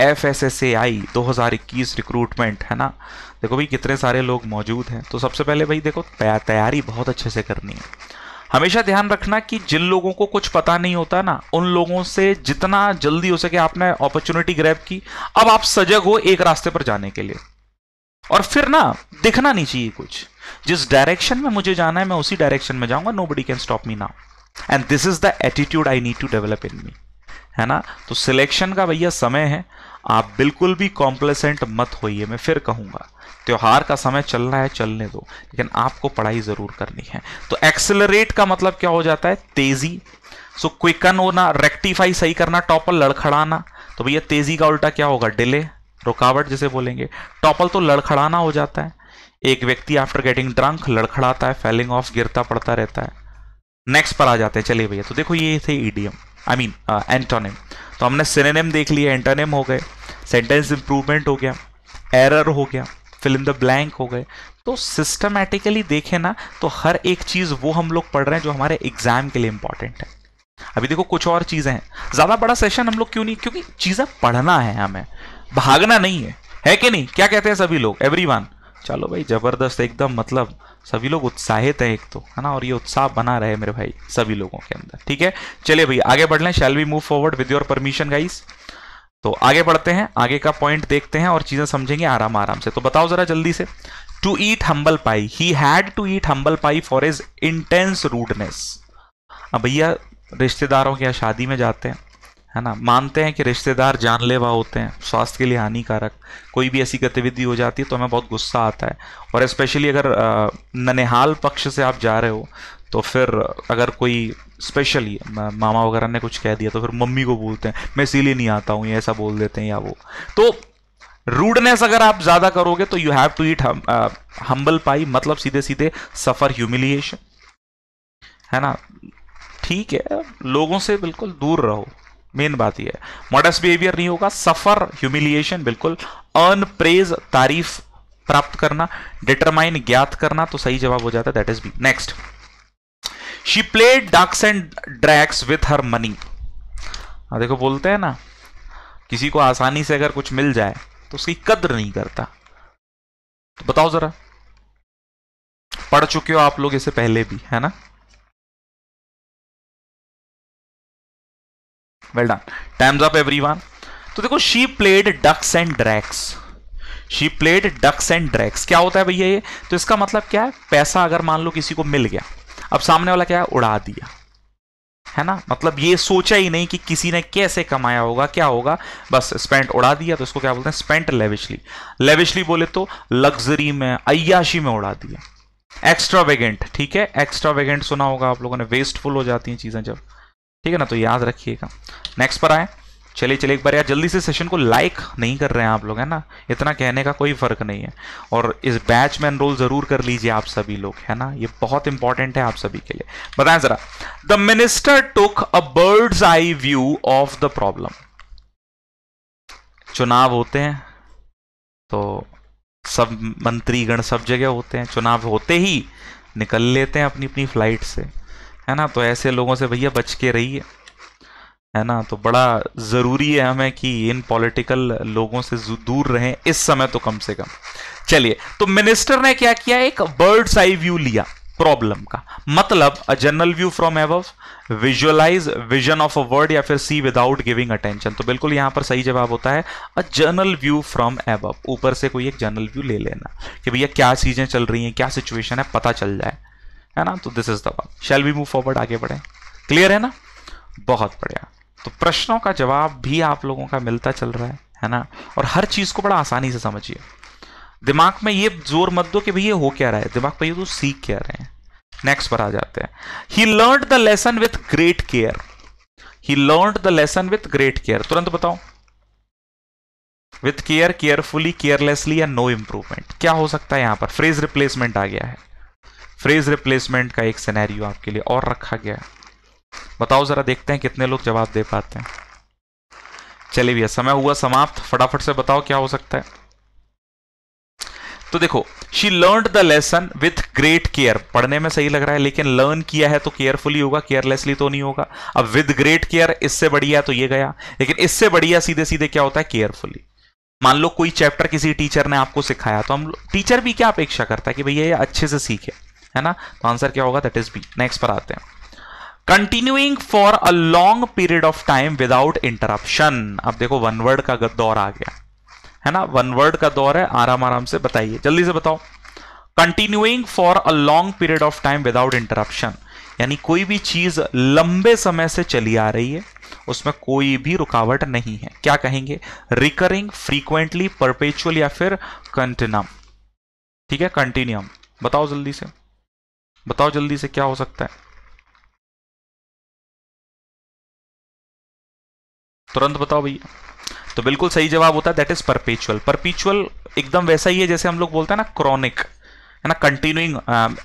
Speaker 1: FSSAI 2021 रिक्रूटमेंट, है ना? देखो भाई कितने सारे लोग मौजूद हैं, तो सबसे पहले भाई देखो तैयारी बहुत अच्छे से करनी है। हमेशा ध्यान रखना कि जिन लोगों को कुछ पता नहीं होता ना, उन लोगों से जितना जल्दी हो सके आपने अपॉर्चुनिटी ग्रैब की। अब आप सजग हो एक रास्ते पर जाने के लिए, और फिर ना दिखना नहीं चाहिए कुछ। जिस डायरेक्शन में मुझे जाना है मैं उसी डायरेक्शन में जाऊंगा। Nobody can stop me now, and this is the attitude I need to develop in me, है ना? तो सिलेक्शन का भैया समय है, आप बिल्कुल भी कॉम्प्लेसेंट मत होइए। मैं फिर कहूंगा, त्योहार का समय चल रहा है, चलने दो, लेकिन आपको पढ़ाई जरूर करनी है। तो एक्सेलरेट का मतलब क्या हो जाता है? तेजी। सो क्विकन होना, रेक्टिफाई सही करना, टॉपल लड़खड़ाना, तो भैया तेजी का उल्टा क्या होगा? डिले, रुकावट जिसे बोलेंगे। टॉपल तो लड़खड़ाना हो जाता है, एक व्यक्ति आफ्टर गेटिंग ड्रंक लड़खड़ाता है, फेलिंग ऑफ, गिरता पड़ता रहता है। नेक्स्ट पर आ जाते हैं, चलिए भैया, तो देखो ये थे ईडियम, एंटोनिम। तो हमने सिनोनिम देख लिया, एंटोनिम हो गए, सेंटेंस इंप्रूवमेंट हो गया, एरर हो गया, फिल इन द ब्लैंक हो गए। तो सिस्टमैटिकली देखें ना, तो हर एक चीज वो हम लोग पढ़ रहे हैं जो हमारे एग्जाम के लिए इंपॉर्टेंट है। अभी देखो कुछ और चीजें हैं, ज्यादा बड़ा सेशन हम लोग क्यों नहीं, क्योंकि चीजें पढ़ना है, हमें भागना नहीं है कि नहीं? क्या कहते हैं सभी लोग? एवरीवन, चलो भाई जबरदस्त एकदम, मतलब सभी लोग उत्साहित हैं एक तो, है ना? और ये उत्साह बना रहे मेरे भाई सभी लोगों के अंदर, ठीक है? चलिए भाई आगे बढ़ लें, shall we move forward with your permission guys. तो आगे बढ़ते हैं, आगे का पॉइंट देखते हैं और चीजें समझेंगे आराम आराम से। तो बताओ जरा जल्दी से। To eat humble pie, he had to eat humble pie for his intense rudeness. अब भैया रिश्तेदारों के यहाँ शादी में जाते हैं, है ना? मानते हैं कि रिश्तेदार जानलेवा होते हैं, स्वास्थ्य के लिए हानिकारक। कोई भी ऐसी गतिविधि हो जाती है तो हमें बहुत गुस्सा आता है, और स्पेशली अगर ननिहाल पक्ष से आप जा रहे हो, तो फिर अगर कोई स्पेशली मामा वगैरह ने कुछ कह दिया तो फिर मम्मी को बोलते हैं मैं इसीलिए नहीं आता हूँ, ये ऐसा बोल देते हैं या वो। तो रूडनेस अगर आप ज्यादा करोगे तो you have to eat humble pie, मतलब सीधे सीधे सफर ह्यूमिलिएशन, है ना? ठीक है, लोगों से बिल्कुल दूर रहो, मेन बात यह है। मॉडेस्ट बिहेवियर नहीं होगा, सफर ह्यूमिलिएशन बिल्कुल। अर्न प्रेज, तारीफ प्राप्त करना। डिटरमाइन, ज्ञात करना, तो सही जवाब हो जाता है that is B. Next, she played ducks and drags with her money. देखो बोलते हैं ना, किसी को आसानी से अगर कुछ मिल जाए तो उसकी कद्र नहीं करता। तो बताओ जरा, पढ़ चुके हो आप लोग इसे पहले भी, है ना? Well done, times up everyone. तो देखो, she played ducks and drags, she played ducks and drags क्या होता है भैया ये? तो इसका मतलब क्या है? पैसा अगर मान लो किसी को मिल गया, अब सामने वाला क्या है? उड़ा दिया, है ना? मतलब ये सोचा ही नहीं कि किसी ने कैसे कमाया होगा, क्या होगा, बस स्पेंट, उड़ा दिया। तो इसको क्या बोलते हैं? Spent lavishly. लेविशली बोले तो लग्जरी में, अय्याशी में उड़ा दिया। एक्स्ट्रावेगेंट, ठीक है, एक्स्ट्रावेगेंट सुना होगा आप लोगों ने, वेस्टफुल हो जाती हैं चीजें जब, ठीक है ना? तो याद रखिएगा। नेक्स्ट पर आए, चलिए चलिए एक बार यार जल्दी से सेशन को लाइक नहीं कर रहे हैं आप लोग, है ना, इतना कहने का कोई फर्क नहीं है। और इस बैच में एनरोल जरूर कर लीजिए आप सभी लोग, है ना, ये बहुत इंपॉर्टेंट है आप सभी के लिए। बताएं जरा, the minister took a bird's eye view of the problem. चुनाव होते हैं तो सब मंत्रीगण सब जगह होते हैं, चुनाव होते ही निकल लेते हैं अपनी अपनी फ्लाइट से, है ना, तो ऐसे लोगों से भैया बच के रहिए, है ना। तो बड़ा जरूरी है हमें कि इन पॉलिटिकल लोगों से दूर रहें इस समय तो कम से कम। चलिए, तो मिनिस्टर ने क्या किया, एक बर्ड्स आई व्यू लिया प्रॉब्लम का, मतलब a general view from above, visualise vision of a word या फिर सी विदाउट गिविंग अटेंशन। तो बिल्कुल यहां पर सही जवाब होता है अ जनरल व्यू फ्रॉम अबव, ऊपर से कोई एक जनरल व्यू ले लेना कि भैया क्या चीजें चल रही हैं, क्या सिचुएशन है, पता चल जाए, है ना। तो this is the one. Shall we move forward, आगे बढ़े, क्लियर है ना, बहुत बढ़िया। तो प्रश्नों का जवाब भी आप लोगों का मिलता चल रहा है ना, और हर चीज को बड़ा आसानी से समझिए। दिमाग में ये जोर मत दो कि भैया हो क्या रहा है, दिमाग पे ये तो सीख क्या रहे हैं। नेक्स्ट पर आ जाते हैं। He learned the lesson with great care. He learned the lesson with great care, तुरंत बताओ। विथ केयर, केयरफुली, केयरलेसली या नो इंप्रूवमेंट, क्या हो सकता है यहां पर। फ्रेज रिप्लेसमेंट आ गया है, फ्रेज रिप्लेसमेंट का एक सिनेरियो आपके लिए और रखा गया है। बताओ जरा, देखते हैं कितने लोग जवाब दे पाते हैं। चलिए भैया समय हुआ समाप्त, फटाफट से बताओ क्या हो सकता है। तो देखो, she learned the lesson with great care, पढ़ने में सही लग रहा है, लेकिन लर्न किया है तो केयरफुली होगा, केयरलेसली तो नहीं होगा। अब विद ग्रेट केयर इससे बढ़िया तो ये गया, लेकिन इससे बढ़िया सीधे सीधे क्या होता है, केयरफुली। मान लो कोई चैप्टर किसी टीचर ने आपको सिखाया, तो हम टीचर भी क्या अपेक्षा करता है कि भैया ये अच्छे से सीखे, है ना। तो आंसर क्या होगा, दैट इज बी। नेक्स्ट पर आते हैं। Continuing for a long period of time without interruption. अब देखो वन वर्ड का दौर आ गया, है ना, वन वर्ड का दौर है, आराम आराम से बताइए, जल्दी से बताओ। Continuing for a long period of time without interruption, यानी कोई भी चीज लंबे समय से चली आ रही है, उसमें कोई भी रुकावट नहीं है, क्या कहेंगे, रिकरिंग, फ्रीक्वेंटली, परपेचुअल या फिर कंटिन्यूम। ठीक है, कंटिन्यूम। बताओ जल्दी से, बताओ जल्दी से क्या हो सकता है, तुरंत बताओ भैया। तो बिल्कुल सही जवाब होता है दैट इज परपेचुअल। परपेचुअल एकदम वैसा ही है जैसे हम लोग बोलते हैं ना क्रॉनिक, है ना, कंटिन्यूइंग,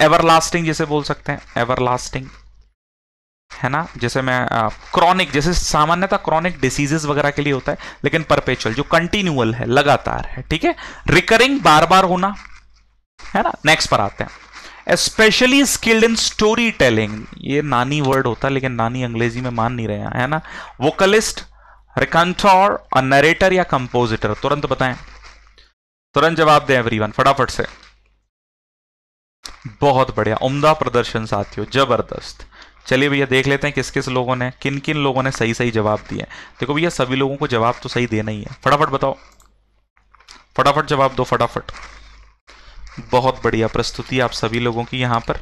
Speaker 1: एवरलास्टिंग जैसे बोल सकते हैं, एवरलास्टिंग, है ना। जैसे मैं क्रॉनिक, जैसे सामान्यतः क्रॉनिक डिसीजेस वगैरह के लिए होता है, लेकिन परपेचुअल जो कंटिन्यूअल है, लगातार है, ठीक है। रिकरिंग, बार बार होना, है ना। नेक्स्ट पर आते हैं। Specially skilled in story telling, ये नानी वर्ड होता है, लेकिन नानी अंग्रेजी में मान नहीं रहे हैं, है ना। वोकलिस्ट, रिकंटोर और नरेटर या कंपोजिटर, तुरंत बताएं, तुरंत जवाब दें एवरीवन फटाफट से। बहुत बढ़िया, उम्दा प्रदर्शन साथियों, जबरदस्त। चलिए भैया देख लेते हैं किस किस लोगों ने, किन किन लोगों ने सही सही जवाब दिए। देखो भैया सभी लोगों को जवाब तो सही देना ही है, फटाफट बताओ, फटाफट जवाब दो, फटाफट। बहुत बढ़िया प्रस्तुति आप सभी लोगों की यहां पर।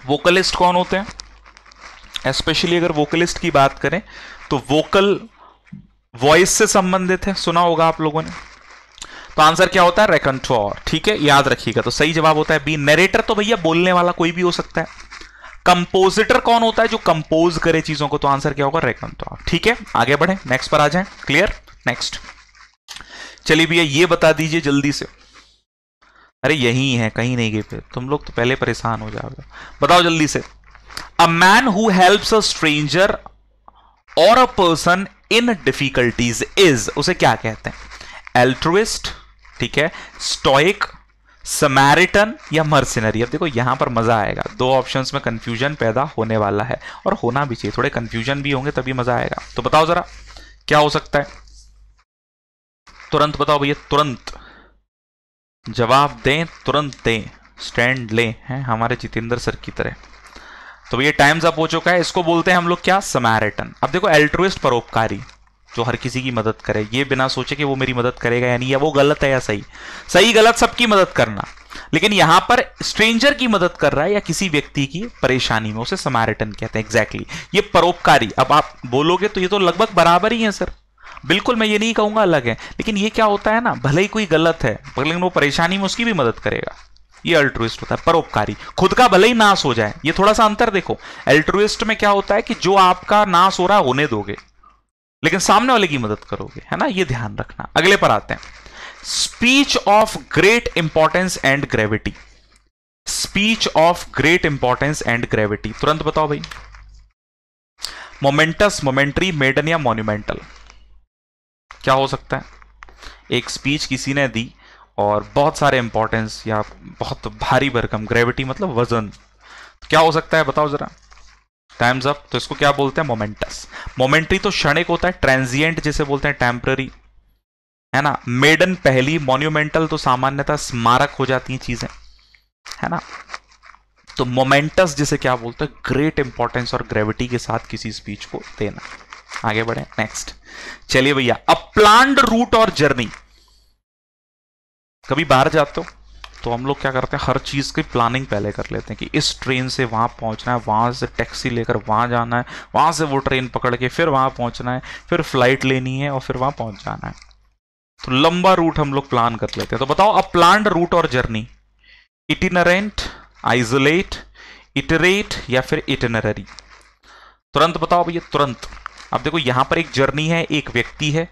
Speaker 1: वोकलिस्ट कौन होते हैं, स्पेशली अगर वोकलिस्ट की बात करें तो वोकल वॉइस से संबंधित है, सुना होगा आप लोगों ने। तो आंसर क्या होता है, रेकंटोर, ठीक है, याद रखिएगा। तो सही जवाब होता है बी। नरेटर तो भैया बोलने वाला कोई भी हो सकता है। कंपोजिटर कौन होता है, जो कंपोज करे चीजों को, तो आंसर क्या होगा, रेकंटोर, ठीक है। आगे बढ़े, नेक्स्ट पर आ जाए, क्लियर। नेक्स्ट, चलिए भैया ये बता दीजिए जल्दी से। अरे यही है, कहीं नहीं गए, तुम लोग तो पहले परेशान हो जाओगे, बताओ जल्दी से। A man who helps a stranger और a person in difficulties is, उसे क्या कहते हैं, एल्ट्रुइस्ट, ठीक है, स्टोइक, समैरिटन या मर्सिनरी। अब देखो यहां पर मजा आएगा, दो ऑप्शंस में कंफ्यूजन पैदा होने वाला है, और होना भी चाहिए, थोड़े कंफ्यूजन भी होंगे तभी मजा आएगा। तो बताओ जरा क्या हो सकता है, तुरंत बताओ भैया, तुरंत जवाब दें, तुरंत दें, स्टैंड लें, हैं हमारे जितेंद्र सर की तरह। तो ये टाइम्स अप हो चुका है, इसको बोलते हैं हम लोग क्या, समैरिटन। अब देखो एल्ट्रुइस्ट, परोपकारी, जो हर किसी की मदद करे, ये बिना सोचे कि वो मेरी मदद करेगा या नहीं, या वो गलत है या सही, सही गलत सबकी मदद करना, लेकिन यहां पर स्ट्रेंजर की मदद कर रहा है या किसी व्यक्ति की परेशानी में, उसे समैरिटन कहते हैं, एग्जैक्टली। ये परोपकारी, अब आप बोलोगे तो ये तो लगभग बराबर ही है सर, बिल्कुल मैं ये नहीं कहूंगा अलग है, लेकिन ये क्या होता है ना, भले ही कोई गलत है लेकिन वो परेशानी में उसकी भी मदद करेगा, ये अल्ट्रुइस्ट होता है, परोपकारी। खुद का भले ही नाश हो जाए, ये थोड़ा सा अंतर देखो। अल्ट्रुइस्ट में क्या होता है कि जो आपका नाश हो रहा है होने दोगे, लेकिन सामने वाले की मदद करोगे, है ना, ये ध्यान रखना। अगले पर आते हैं, speech of great importance and gravity. Speech of great importance and gravity, तुरंत बताओ भाई। मोमेंटस, मोमेंट्री, मेडन या मॉन्यूमेंटल, क्या हो सकता है? एक स्पीच किसी ने दी और बहुत सारे इंपॉर्टेंस या बहुत भारी भरकम, ग्रेविटी मतलब वजन, तो क्या हो सकता है बताओ जरा। Times up. तो इसको क्या बोलते हैं? मोमेंटस। मोमेंट्री तो क्षणिक होता है, ट्रांजिएंट जिसे बोलते हैं, टेम्पररी, है ना। मेडन पहली, मॉन्यूमेंटल तो सामान्यतः स्मारक हो जाती हैं चीजें, है ना। तो मोमेंटस जिसे क्या बोलते हैं? ग्रेट इंपॉर्टेंस और ग्रेविटी के साथ किसी स्पीच को देना। आगे बढ़े, नेक्स्ट। चलिए भैया, अ प्लान्ड रूट और जर्नी। कभी बाहर जाते हो तो हम लोग क्या करते हैं, हर चीज की प्लानिंग पहले कर लेते हैं कि इस ट्रेन से वहां पहुंचना है, वहां से टैक्सी लेकर वहां जाना है, वहां से वो ट्रेन पकड़ के फिर वहां पहुंचना है, फिर फ्लाइट लेनी है और फिर वहां पहुंच जाना है। तो लंबा रूट हम लोग प्लान कर लेते हैं। तो बताओ, अ प्लान्ड रूट और जर्नी, इटिनरेंट, आइसोलेट, इटरेट या फिर इटिनररी? तुरंत बताओ भैया, तुरंत। अब देखो यहां पर एक जर्नी है, एक व्यक्ति है,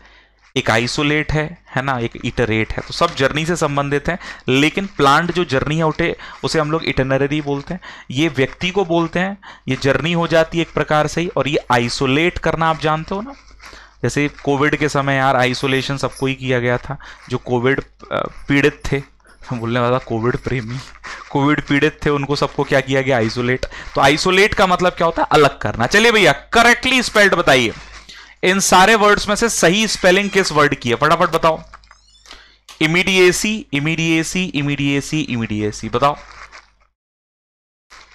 Speaker 1: एक आइसोलेट है ना, एक इटरेट है। तो सब जर्नी से संबंधित हैं, लेकिन प्लान्ड जो जर्नी है उसे हम लोग इटिनररी बोलते हैं। ये व्यक्ति को बोलते हैं, ये जर्नी हो जाती है एक प्रकार से ही। और ये आइसोलेट करना आप जानते हो ना, जैसे कोविड के समय यार आइसोलेशन सबको ही किया गया था। जो कोविड पीड़ित थे, बोलने वाला कोविड प्रेमी, कोविड पीड़ित थे, उनको सबको क्या किया गया? आइसोलेट। तो आइसोलेट का मतलब क्या होता है? अलग करना। चलिए भैया, करेक्टली स्पेल्ड बताइए। इन सारे वर्ड्स में से सही स्पेलिंग किस वर्ड की है? फटाफट बताओ। इमीडिएसी, इमीडिएसी, इमीडिएसी, इमीडिएसी, बताओ।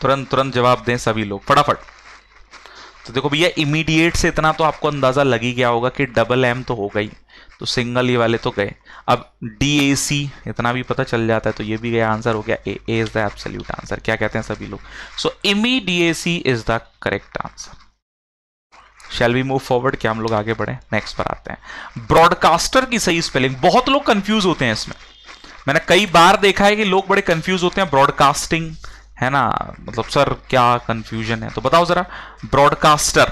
Speaker 1: तुरंत तुरंत जवाब दें सभी लोग, फटाफट। तो देखो भैया, इमीडिएट से इतना तो आपको अंदाजा लग ही गया होगा कि डबल एम तो हो गई, तो सिंगल ये वाले तो गए। अब DAC इतना भी पता चल जाता है, तो ये भी गया, आंसर हो गया A is the absolute answer. क्या कहते हैं सभी लोग? So immediacy is the correct answer. Shall we move forward? क्या हम लोग आगे बढ़े? नेक्स्ट पर आते हैं। ब्रॉडकास्टर की सही स्पेलिंग। बहुत लोग कंफ्यूज होते हैं इसमें, मैंने कई बार देखा है कि लोग बड़े कंफ्यूज होते हैं। ब्रॉडकास्टिंग, है ना, मतलब सर क्या कंफ्यूजन है? तो बताओ जरा। ब्रॉडकास्टर,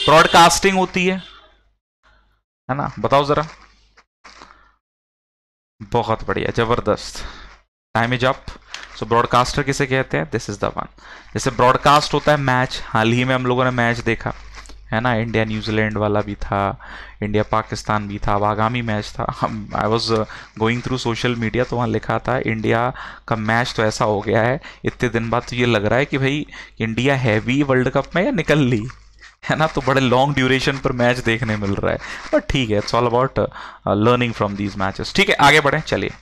Speaker 1: ब्रॉडकास्टिंग होती है ना, बताओ जरा। बहुत बढ़िया, जबरदस्त। Time is up. So broadcaster किसे कहते हैं? This is the one. जैसे ब्रॉडकास्ट होता है मैच, हाल ही में हम लोगों ने मैच देखा, है ना, इंडिया न्यूजीलैंड वाला भी था, इंडिया पाकिस्तान भी था, अब आगामी मैच था। I was going through social media, तो वहाँ लिखा था इंडिया का मैच तो ऐसा हो गया है इतने दिन बाद, तो ये लग रहा है कि भाई इंडिया है भी वर्ल्ड कप में या निकल ली, है ना। तो बड़े लॉन्ग ड्यूरेशन पर मैच देखने मिल रहा है, बट ठीक है, it's all about learning from these matches. ठीक है, आगे बढ़े। चलिए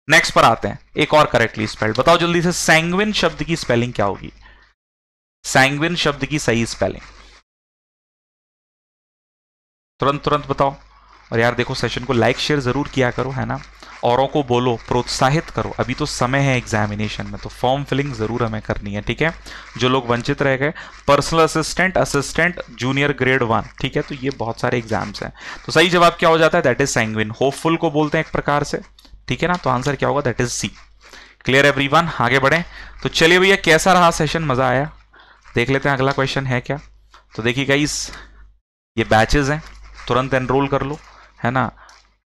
Speaker 1: नेक्स्ट पर आते हैं। एक और करेक्टली स्पेल्ड, बताओ जल्दी से। सैंग्विन शब्द की स्पेलिंग क्या होगी? सैंग्विन शब्द की सही स्पेलिंग तुरंत तुरंत बताओ। और यार देखो, सेशन को लाइक शेयर जरूर किया करो, है ना, औरों को बोलो, प्रोत्साहित करो। अभी तो समय है एग्जामिनेशन में, तो फॉर्म फिलिंग जरूर हमें करनी है, ठीक है। जो लोग वंचित रह गए, personal assistant, assistant junior grade 1, ठीक है, तो ये बहुत सारे एग्जाम्स हैं। तो सही जवाब क्या हो जाता है? That is sanguine. होपफुल को बोलते हैं एक प्रकार से, ठीक है ना। तो आंसर क्या होगा? That is C. Clear everyone? आगे बढ़े। तो चलिए भैया, कैसा रहा सेशन? मजा आया? देख लेते हैं अगला क्वेश्चन है क्या। तो देखिए गाइस, ये बैचेस हैं, तुरंत एनरोल कर लो, है ना।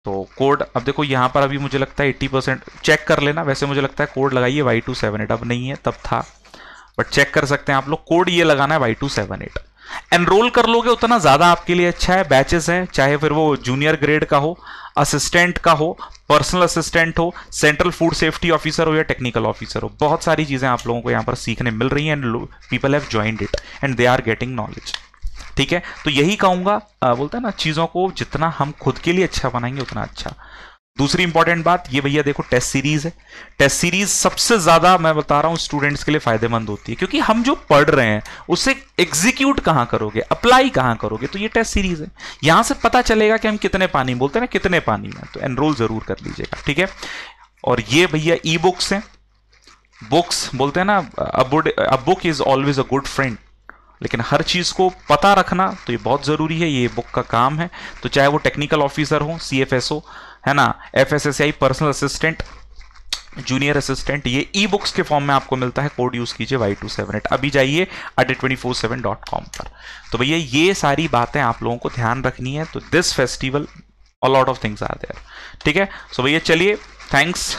Speaker 1: तो कोड, अब देखो यहाँ पर अभी मुझे लगता है 80% चेक कर लेना। वैसे मुझे लगता है कोड लगाइए Y278, अब नहीं है, तब था, बट चेक कर सकते हैं आप लोग। कोड ये लगाना है Y278। एनरोल कर लोगे उतना ज्यादा आपके लिए अच्छा है। बैचेस हैं, चाहे फिर वो जूनियर ग्रेड का हो, असिस्टेंट का हो, पर्सनल असिस्टेंट हो, सेंट्रल फूड सेफ्टी ऑफिसर हो या टेक्निकल ऑफिसर हो, बहुत सारी चीजें आप लोगों को यहाँ पर सीखने मिल रही हैं। And people have joined it and they are getting knowledge, ठीक है। तो यही कहूंगा, बोलते हैं ना, चीजों को जितना हम खुद के लिए अच्छा बनाएंगे उतना अच्छा। दूसरी इंपॉर्टेंट बात ये भैया देखो, टेस्ट सीरीज है। टेस्ट सीरीज सबसे ज्यादा मैं बता रहा हूं स्टूडेंट्स के लिए फायदेमंद होती है, क्योंकि हम जो पढ़ रहे हैं उसे एग्जीक्यूट कहां करोगे, अप्लाई कहां करोगे, तो ये टेस्ट सीरीज है। यहां से पता चलेगा कि हम कितने पानी, बोलते हैं ना, कितने पानी में। तो एनरोल जरूर कर लीजिएगा, ठीक है। और ये भैया ई बुक्स है। बुक्स बोलते हैं ना, a book is always a good friend, लेकिन हर चीज को पता रखना तो ये बहुत जरूरी है, ये बुक का काम है। तो चाहे वो टेक्निकल ऑफिसर हो, CFSO, है ना, FSSAI personal assistant, junior assistant, ये ई बुक्स के फॉर्म में आपको मिलता है। कोड यूज कीजिए Y278। अभी जाइए adit247.com पर। तो भैया ये सारी बातें आप लोगों को ध्यान रखनी है। तो this festival a lot of things are there, ठीक है। सो भैया चलिए, थैंक्स।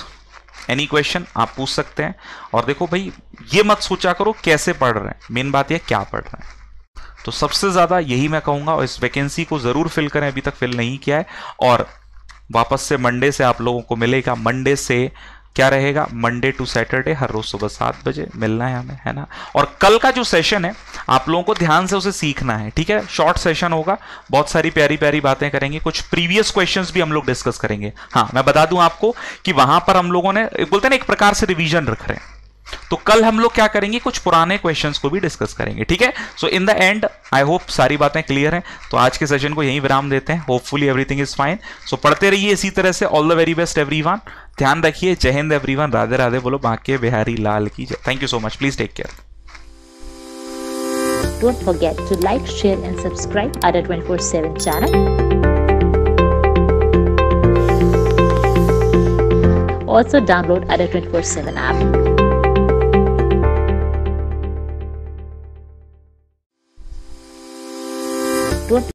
Speaker 1: एनी क्वेश्चन आप पूछ सकते हैं। और देखो भाई, ये मत सोचा करो कैसे पढ़ रहे हैं, मेन बात यह क्या पढ़ रहे हैं। तो सबसे ज्यादा यही मैं कहूंगा, और इस वैकेंसी को जरूर फिल करें, अभी तक फिल नहीं किया है। और वापस से मंडे से आप लोगों को मिलेगा। मंडे से क्या रहेगा, मंडे टू सैटरडे हर रोज सुबह 7 बजे मिलना है हमें, है ना। और कल का जो सेशन है आप लोगों को ध्यान से उसे सीखना है, ठीक है। शॉर्ट सेशन होगा, बहुत सारी प्यारी प्यारी बातें करेंगे, कुछ प्रीवियस क्वेश्चंस भी हम लोग डिस्कस करेंगे। हाँ, मैं बता दूं आपको कि वहां पर हम लोगों ने बोलते हैं ना एक प्रकार से रिवीजन रख रहे हैं। तो कल हम लोग क्या करेंगे, कुछ पुराने क्वेश्चंस को भी डिस्कस करेंगे, ठीक है। So in the end I hope सारी बातें क्लियर हैं। तो आज के सेशन को यहीं विराम देते हैं। Hopefully everything is fine. So पढ़ते रहिए इसी तरह से। All the very best everyone. ध्यान रखिए। जय हिंद एवरीवन। राधे राधे बोलो बांके बिहारी लाल की जय। Thank you so much. Please take care.
Speaker 2: Don't forget to like, share and subscribe ADA247 channel. Also download ADA247 app. Don't